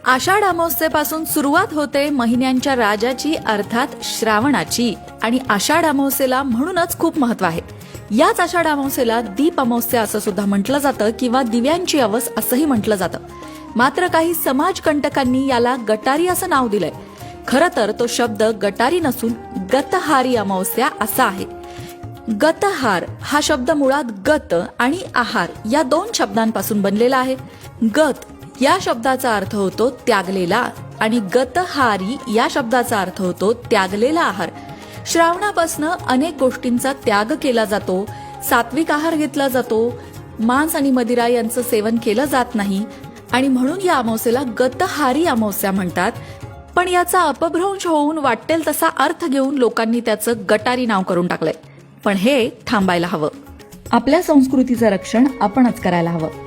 आषाढ अमावस्येपासून सुरुवात होते महिन्यांच्या राजाची अर्थात श्रावणाची. आणि आषाढ अमावस्येला म्हणूनच खूप महत्व आहे. याच आषाढ अमावस्येला दीप अमावस्या असं सुद्धा म्हटलं जातं किंवा दिव्यांची अवस असंही म्हटलं जातं. मात्र काही समाजकंटकांनी याला गटारी असं नाव दिलंय. खरं तर तो शब्द गटारी नसून गतहारी अमावस्या असा आहे. गतहार हा शब्द मुळात गत आणि आहार या दोन शब्दांपासून बनलेला आहे. गत या शब्दाचा अर्थ होतो त्यागलेला आणि गतहारी या शब्दाचा अर्थ होतो त्यागलेला आहार. श्रावणापासून अनेक गोष्टींचा त्याग केला जातो. सात्विक आहार घेतला जातो. मांस आणि मदिरा यांचं सेवन केलं जात नाही आणि म्हणून या अमावस्येला गतहारी अमावस्या म्हणतात. पण याचा अपभ्रंश होऊन वाटेल तसा अर्थ घेऊन लोकांनी त्याचं गटारी नाव करून टाकलंय. पण हे थांबायला हवं. आपल्या संस्कृतीचं रक्षण आपणच करायला हवं.